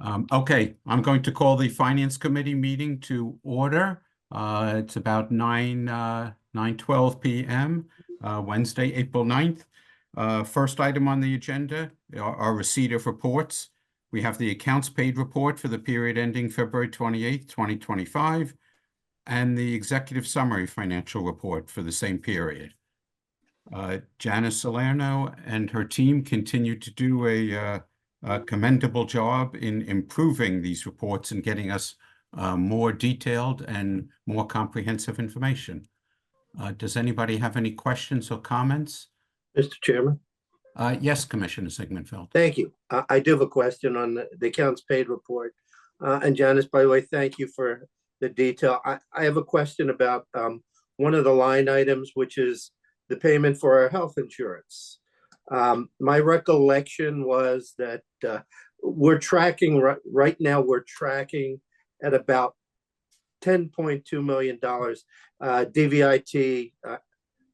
Okay, I'm going to call the Finance Committee meeting to order. It's about 9:12 p.m., Wednesday, April 9th. First item on the agenda are receipt of reports. We have the accounts paid report for the period ending February 28th, 2025, and the executive summary financial report for the same period. Janice Salerno and her team continue to do a commendable job in improving these reports and getting us more detailed and more comprehensive information. Does anybody have any questions or comments? Mr. Chairman? Yes, Commissioner Sigmundfeld. Thank you. I do have a question on the accounts paid report. And Janice, by the way, thank you for the detail. I have a question about one of the line items, which is the payment for our health insurance. My recollection was that we're tracking right now, we're tracking at about $10.2 million. DVIT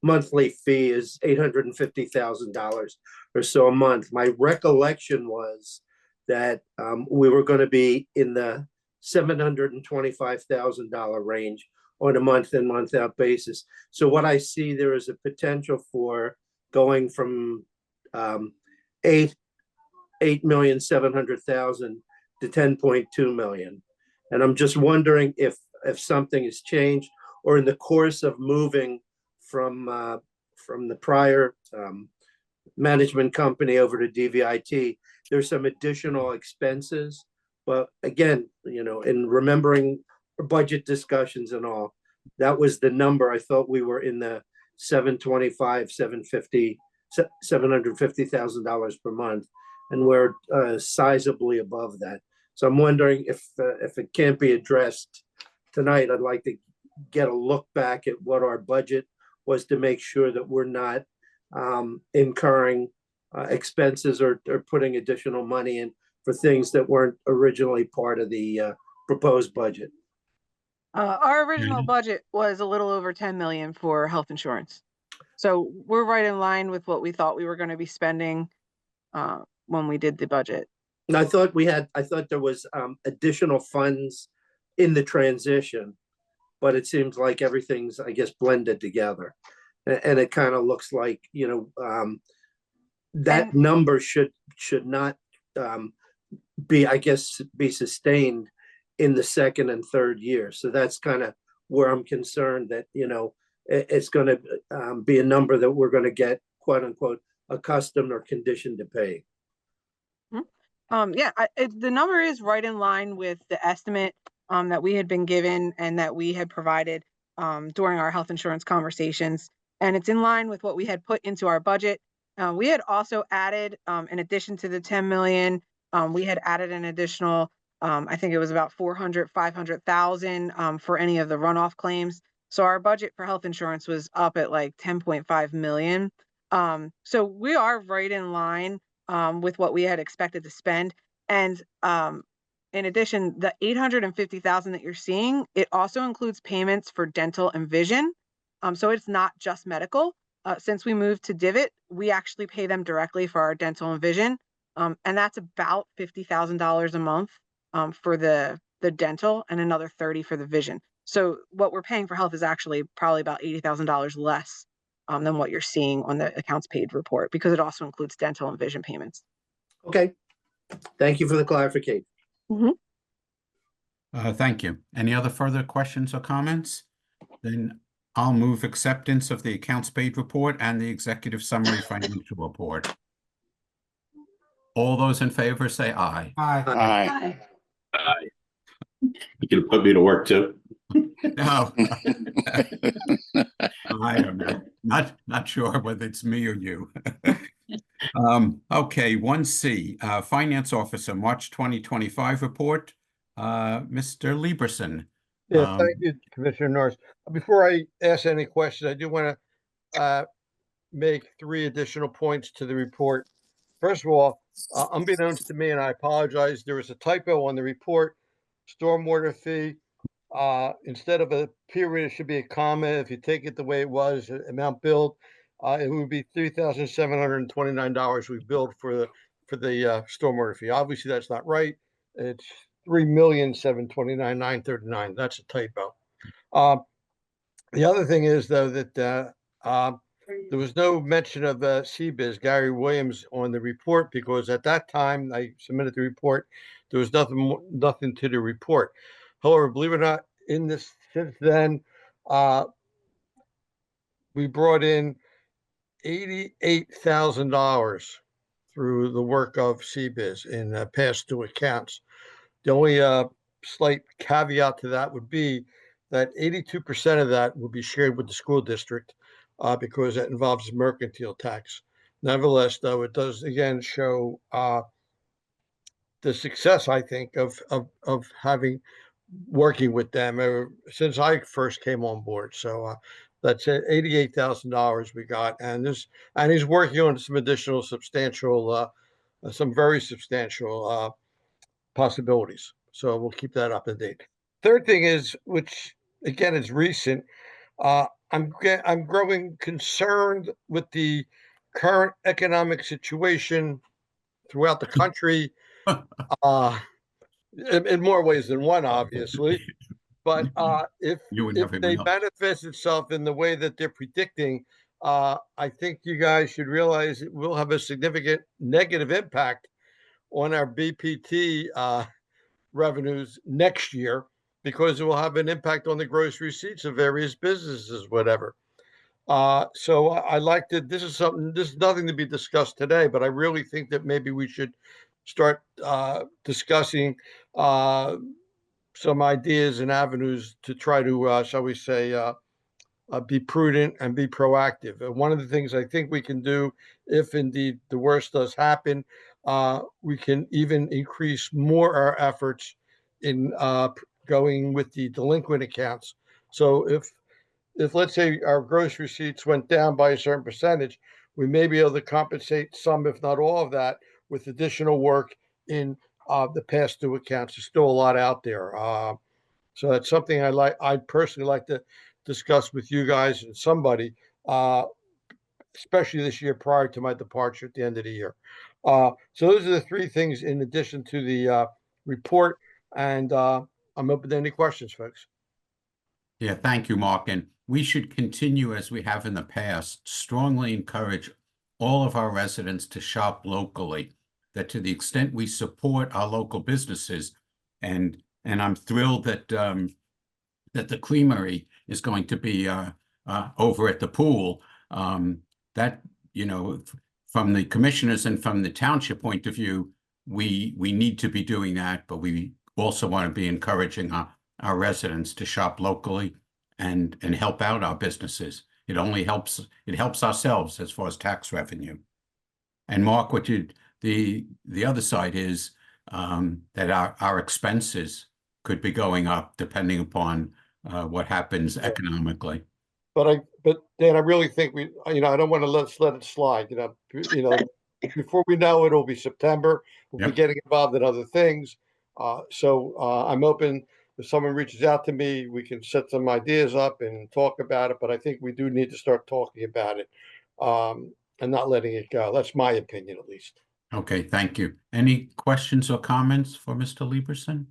monthly fee is $850,000 or so a month. My recollection was that we were going to be in the $725,000 range on a month in, month out basis. So what I see there is a potential for going from $8,700,000 to $10.2 million. And I'm just wondering if something has changed, or in the course of moving from the prior management company over to DVIT, there's some additional expenses. But again, you know, in remembering budget discussions and all, that was the number. I thought we were in the $750,000 per month, and we're sizably above that. So I'm wondering if it can't be addressed tonight. I'd like to get a look back at what our budget was to make sure that we're not incurring expenses or putting additional money in for things that weren't originally part of the proposed budget. Our original budget was a little over 10 million for health insurance. So we're right in line with what we thought we were going to be spending when we did the budget. And I thought there was additional funds in the transition, but it seems like everything's, I guess, blended together. And it kind of looks like, you know, that number should not be sustained in the second and third year. So that's kind of where I'm concerned that, you know, it's going to be a number that we're going to get, quote unquote, accustomed or conditioned to pay. The number is right in line with the estimate that we had been given and that we had provided during our health insurance conversations. And it's in line with what we had put into our budget. We had also added, in addition to the 10 million, we had added an additional, I think it was about 500,000 for any of the runoff claims. So our budget for health insurance was up at like 10.5 million. So we are right in line with what we had expected to spend. And in addition, the 850,000 that you're seeing, it also includes payments for dental and vision. So it's not just medical. Since we moved to Divot, we actually pay them directly for our dental and vision. And that's about $50,000 a month for the dental and another 30 for the vision. So what we're paying for health is actually probably about $80,000 less than what you're seeing on the accounts paid report, because it also includes dental and vision payments. Okay. Thank you for the clarification. Thank you. Any other further questions or comments? Then I'll move acceptance of the accounts paid report and the executive summary financial report. All those in favor say aye. Aye. Aye. Aye. You can put me to work too. No. I don't know. Not sure whether it's me or you. Okay, 1C, Finance Officer, March 2025 report. Mr. Lieberson. Yeah, thank you, Commissioner Norris. Before I ask any questions, I do want to make 3 additional points to the report. First of all, unbeknownst to me, and I apologize, there was a typo on the report. Stormwater fee, instead of a period, it should be a comma. If you take it the way it was, amount billed, it would be $3,729 we billed for the stormwater fee. Obviously, that's not right. It's 3,729,939. That's a typo. The other thing is though that there was no mention of CBIZ, Gary Williams, on the report, because at that time I submitted the report, there was nothing to the report. However, believe it or not, since then, we brought in $88,000 through the work of CBIZ in past due accounts. The only slight caveat to that would be that 82% of that will be shared with the school district because that involves mercantile tax. Nevertheless, though, it does again show the success, I think, of working with them since I first came on board. So that's $88,000 we got, and he's working on some additional substantial, some very substantial possibilities. So we'll keep that up to date. Third thing is, which again is recent, I'm growing concerned with the current economic situation throughout the country, in more ways than one, obviously. But if they manifest itself in the way that they're predicting, I think you guys should realize it will have a significant negative impact on our BPT revenues next year, because it will have an impact on the gross receipts of various businesses, whatever. So I like to, this is nothing to be discussed today, but I really think that maybe we should start discussing some ideas and avenues to try to, shall we say, be prudent and be proactive. One of the things I think we can do, if indeed the worst does happen, we can even increase more our efforts in going with the delinquent accounts. So if let's say our gross receipts went down by a certain percentage, we may be able to compensate some, if not all of that, with additional work in the past due accounts. There's still a lot out there. So that's something I'd personally like to discuss with you guys and somebody, especially this year prior to my departure at the end of the year. So those are the three things in addition to the report, and I'm open to any questions, folks. Yeah, thank you, Mark. And we should continue, as we have in the past, strongly encourage all of our residents to shop locally, that to the extent we support our local businesses, and I'm thrilled that that the creamery is going to be over at the pool. That, you know, from the commissioners and from the township point of view, we need to be doing that, but we also want to be encouraging our residents to shop locally and help out our businesses. It helps ourselves as far as tax revenue. And Mark, the other side is that our expenses could be going up depending upon what happens economically. But Dan, I really think I don't want to let it slide. Before we know it, it'll be September. We'll be getting involved in other things. So I'm open. If someone reaches out to me, we can set some ideas up and talk about it. But I think we do need to start talking about it and not letting it go. That's my opinion, at least. Okay, thank you. Any questions or comments for Mr. Lieberson?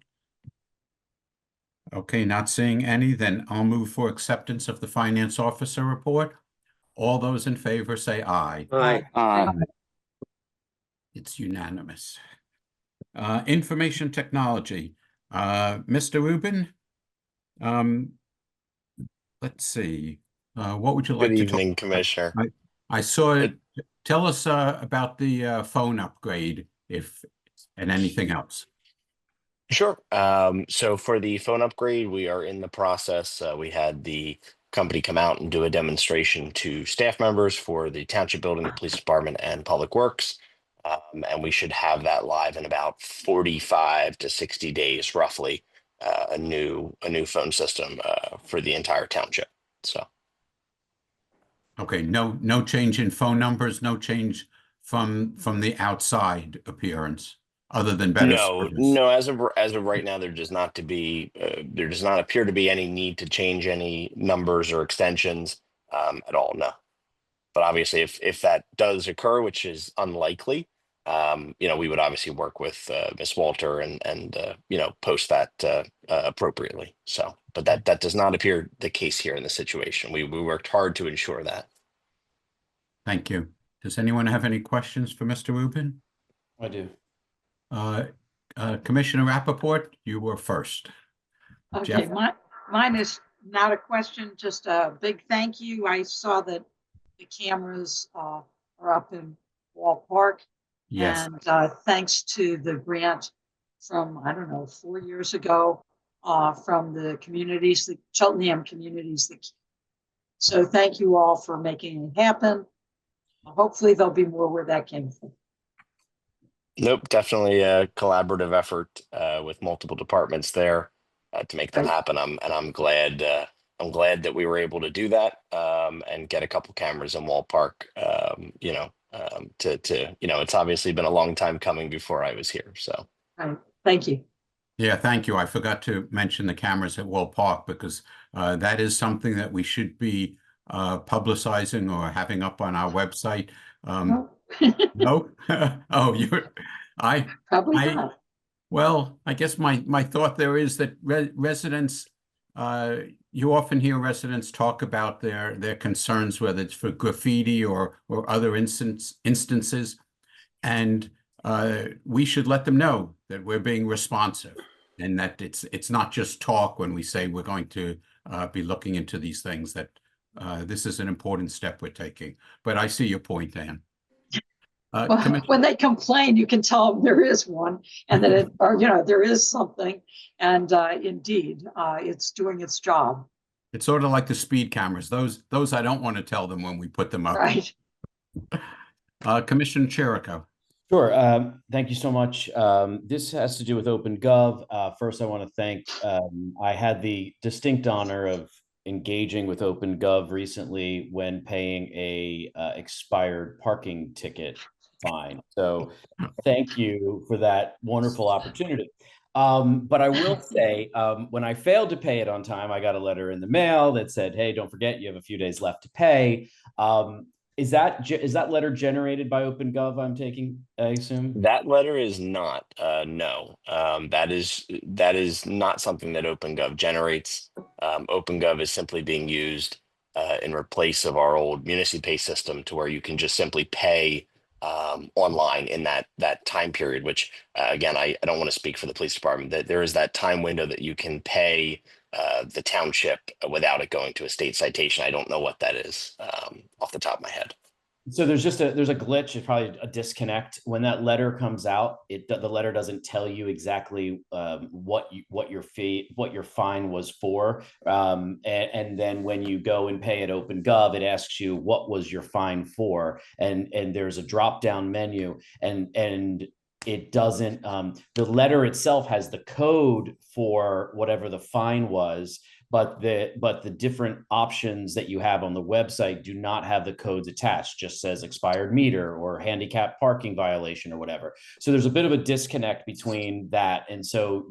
Okay, not seeing any, then I'll move for acceptance of the finance officer report. All those in favor say aye. Aye. Aye. It's unanimous. Information technology. Mr. Rubin, let's see. What would you like Good to evening, talk Commissioner. about? I saw it. Tell us about the phone upgrade, and anything else. Sure. So for the phone upgrade, we are in the process. We had the company come out and do a demonstration to staff members for the township building, the police department, and public works. And we should have that live in about 45 to 60 days, roughly, a new phone system for the entire township. So. Okay, no change in phone numbers, no change from the outside appearance, other than better service. No. As of right now, there does not appear to be any need to change any numbers or extensions at all. No, but obviously, if that does occur, which is unlikely, we would obviously work with Ms. Walter and post that appropriately. So, but that does not appear the case here in the situation. We worked hard to ensure that. Thank you. Does anyone have any questions for Mr. Rubin? I do. Commissioner Rappaport, you were first. Okay, Jeff? mine is not a question, just a big thank you. I saw that the cameras are up in Wall Park. Yes. And thanks to the grant from, I don't know, 4 years ago, from the communities, the Cheltenham communities. So thank you all for making it happen. Hopefully there'll be more where that came from. Nope, definitely a collaborative effort with multiple departments there to make that happen. I'm glad that we were able to do that and get a couple cameras in Wall Park. It's obviously been a long time coming before I was here. So Thank you. Yeah, thank you. I forgot to mention the cameras at Wall Park because that is something that we should be publicizing or having up on our website. No, No? Oh, probably not. Well, I guess my thought there is that residents, you often hear residents talk about their concerns, whether it's for graffiti or other instances, and we should let them know that we're being responsive and that it's not just talk when we say we're going to be looking into these things, that this is an important step we're taking. But I see your point, Ann. Well, when they complain, you can tell them there is one, and that there is something, and indeed, it's doing its job. It's sort of like the speed cameras. Those I don't want to tell them when we put them up. Right. Commissioner Chirico. Sure. Thank you so much. This has to do with OpenGov. First, I want to thank, I had the distinct honor of engaging with OpenGov recently when paying a expired parking ticket fine. So thank you for that wonderful opportunity. But I will say, when I failed to pay it on time, I got a letter in the mail that said, hey, don't forget, you have a few days left to pay. Is that letter generated by OpenGov, I assume? that letter is not, no. That is not something that OpenGov generates. OpenGov is simply being used in replace of our old MuniCPay system, to where you can just simply pay online in that time period, which again, I don't want to speak for the police department, that there is that time window that you can pay the township without it going to a state citation. I don't know what that is off the top of my head. So there's a glitch. It's probably a disconnect when that letter comes out. The letter doesn't tell you exactly what your fine was for, and then when you go and pay at OpenGov, it asks you what was your fine for, and there's a drop down menu, and it doesn't. The letter itself has the code for whatever the fine was. But the different options that you have on the website do not have the codes attached, just says expired meter or handicap parking violation or whatever. So there's a bit of a disconnect between that. And so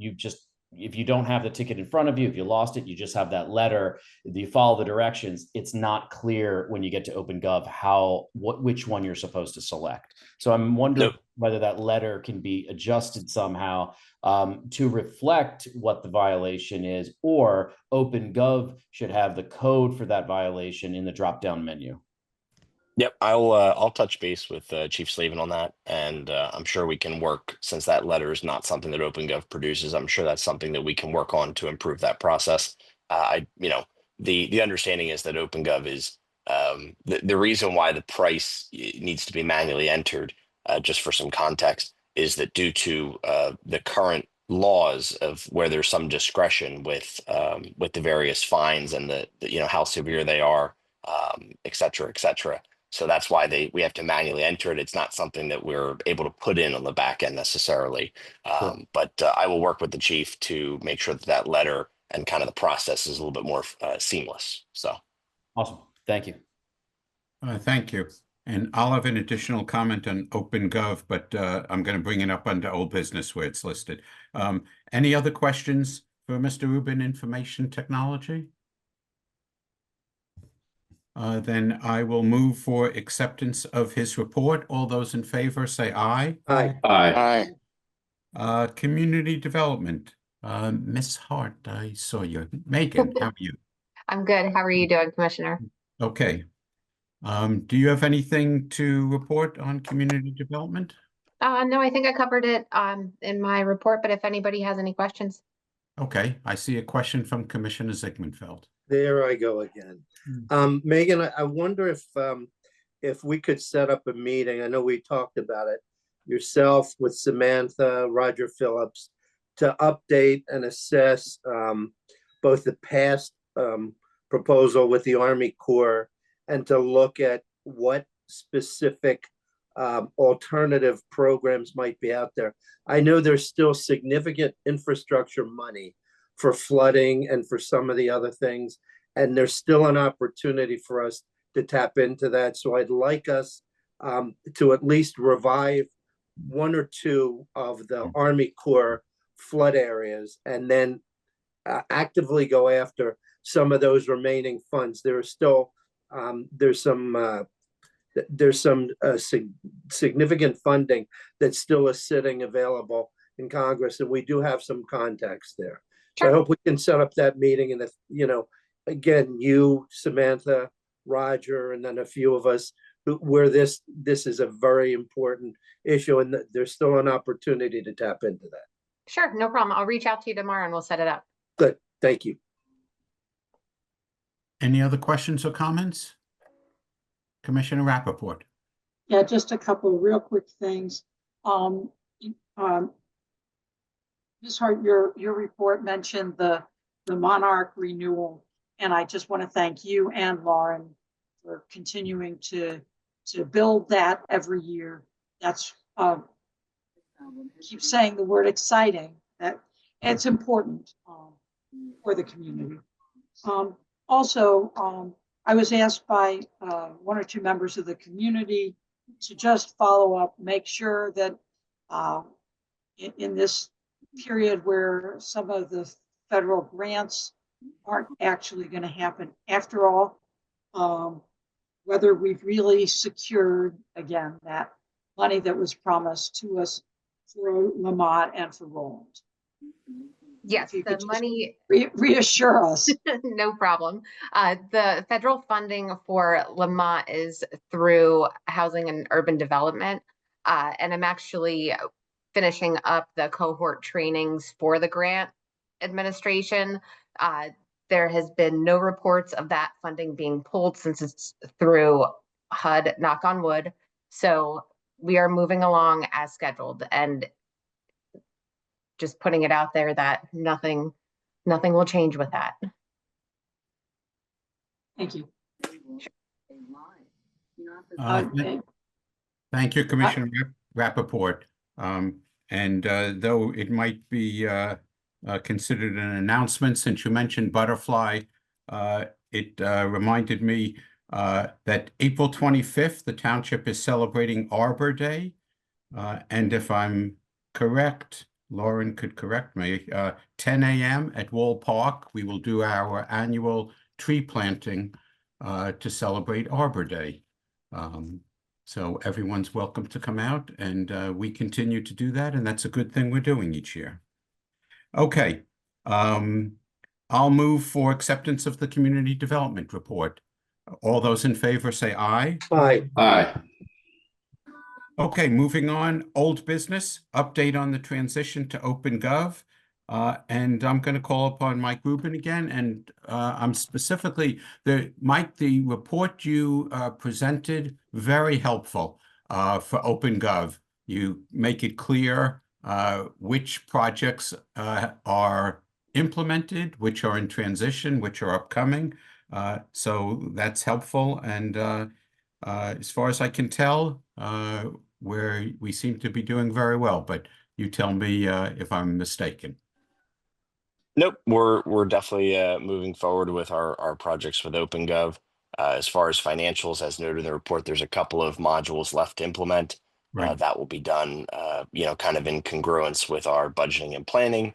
if you don't have the ticket in front of you, if you lost it, you just have that letter, you follow the directions. It's not clear when you get to OpenGov which one you're supposed to select. So I'm wondering whether that letter can be adjusted somehow to reflect what the violation is, or OpenGov should have the code for that violation in the drop-down menu. Yep, I'll touch base with Chief Slavin on that, and I'm sure we can work, since that letter is not something that OpenGov produces. I'm sure that's something that we can work on to improve that process. The understanding is that OpenGov is the reason why the price needs to be manually entered. Just for some context, is that due to the current laws of where there's some discretion with the various fines and the how severe they are, et cetera, et cetera. So that's why we have to manually enter it. It's not something that we're able to put in on the back end necessarily. Sure. But I will work with the chief to make sure that letter and kind of the process is a little bit more seamless. So awesome. Thank you. Thank you. And I'll have an additional comment on OpenGov, but I'm going to bring it up under old business where it's listed. Any other questions for Mr. Rubin, Information Technology? Then I will move for acceptance of his report. All those in favor say aye. Aye. Aye. Community development. Miss Hart, I saw you. Megan, how are you? I'm good. How are you doing, Commissioner? Okay. Do you have anything to report on community development? No, I think I covered it in my report, but if anybody has any questions. Okay, I see a question from Commissioner Ziegmanfeld. There I go again. Megan, I wonder if we could set up a meeting. I know we talked about it, yourself with Samantha, Roger Phillips, to update and assess both the past proposal with the Army Corps and to look at what specific alternative programs might be out there. I know there's still significant infrastructure money for flooding and for some of the other things, and there's still an opportunity for us to tap into that. So I'd like us to at least revive one or two of the Army Corps flood areas and then actively go after some of those remaining funds. There are still there's some significant funding that still is sitting available in Congress, and we do have some contacts there. So I hope we can set up that meeting, and if, you know, again, you, Samantha, Roger, and then a few of us where this is a very important issue, and there's still an opportunity to tap into that. Sure, no problem. I'll reach out to you tomorrow and we'll set it up. Good, thank you. Any other questions or comments? Commissioner Rappaport. Yeah, just a couple of real quick things. Ms. Hart, your report mentioned the Monarch renewal, and I just want to thank you and Lauren for continuing to build that every year. That's keep saying the word exciting. That it's important for the community. Also, I was asked by one or two members of the community to just follow up, make sure that in this period where some of the federal grants aren't actually going to happen after all, whether we've really secured, again, that money that was promised to us for Lamont and for Roland. Yes, the money reassure us. No problem. The federal funding for Lamont is through Housing and Urban Development, and I'm actually finishing up the cohort trainings for the grant administration. There has been no reports of that funding being pulled since it's through HUD, knock on wood. So we are moving along as scheduled, and just putting it out there that nothing will change with that. Thank you. Thank you, Commissioner Rappaport. Though it might be considered an announcement, since you mentioned butterfly, it reminded me that April 25th, the township is celebrating Arbor Day. And if I'm correct, Lauren could correct me, 10 a.m. at Wall Park, we will do our annual tree planting to celebrate Arbor Day. So everyone's welcome to come out, and we continue to do that, and that's a good thing we're doing each year. Okay, I'll move for acceptance of the community development report. All those in favor say aye. Aye. Aye. Okay, moving on, old business, update on the transition to OpenGov. And I'm going to call upon Mike Rubin again, and I'm specifically, Mike, the report you presented, very helpful for OpenGov. You make it clear which projects are implemented, which are in transition, which are upcoming. So that's helpful. And as far as I can tell, we seem to be doing very well, but you tell me if I'm mistaken. Nope, we're definitely moving forward with our projects with OpenGov. As far as financials, as noted in the report, there's a couple of modules left to implement. Right. That will be done, kind of in congruence with our budgeting and planning,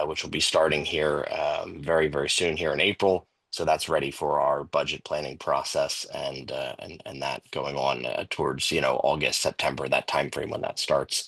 which will be starting here very, very soon here in April. So that's ready for our budget planning process and that going on towards, August, September, that timeframe when that starts.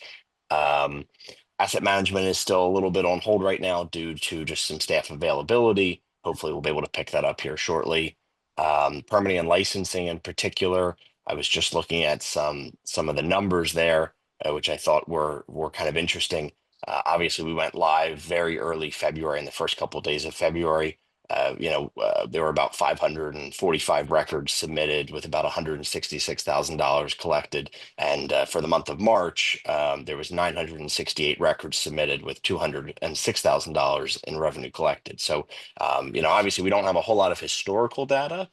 Asset management is still a little bit on hold right now due to just some staff availability. Hopefully we'll be able to pick that up here shortly. Permitting and licensing in particular, I was just looking at some of the numbers there, which I thought were kind of interesting. Obviously, we went live very early February, in the first couple of days of February. There were about 545 records submitted with about $166,000 collected. And for the month of March, there was 968 records submitted with $206,000 in revenue collected. So, obviously we don't have a whole lot of historical data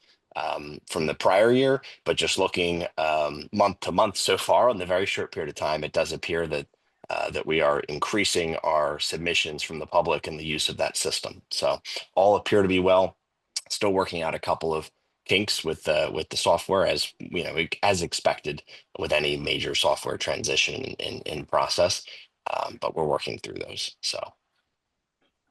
from the prior year, but just looking month to month so far on the very short period of time, it does appear that we are increasing our submissions from the public and the use of that system. So all appear to be well. Still working out a couple of kinks with the software, as as expected with any major software transition in process, but we're working through those. So.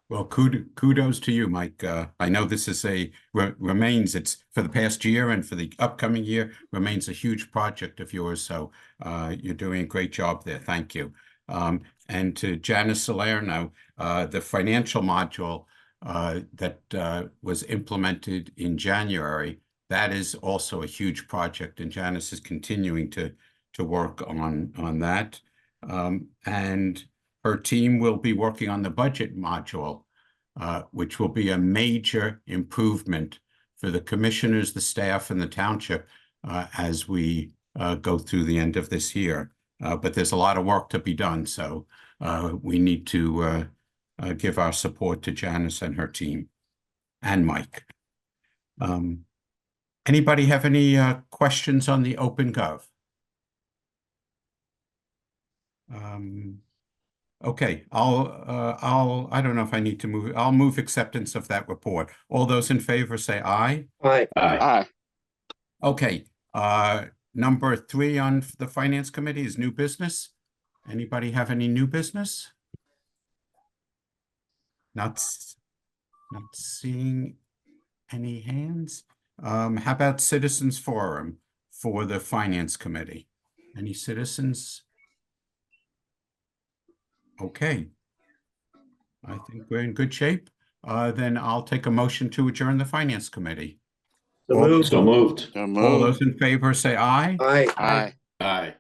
Well, kudos to you, Mike. I know this is remains, it's for the past year and for the upcoming year, remains a huge project of yours. So you're doing a great job there. Thank you. And to Janice Salerno, the financial module that was implemented in January, that is also a huge project, and Janice is continuing to work on that. And her team will be working on the budget module, which will be a major improvement for the commissioners, the staff, and the township as we go through the end of this year. But there's a lot of work to be done, so we need to give our support to Janice and her team, and Mike. Anybody have any questions on the OpenGov? Okay, I don't know if I need to move. I'll move acceptance of that report. All those in favor say aye. Aye. Aye. Okay, number 3 on the Finance Committee is new business. Anybody have any new business? Not seeing any hands. How about Citizens Forum for the Finance Committee? Any citizens? Okay. I think we're in good shape. Then I'll take a motion to adjourn the Finance Committee. So moved. So moved. All those in favor say aye. Aye. Aye. Aye.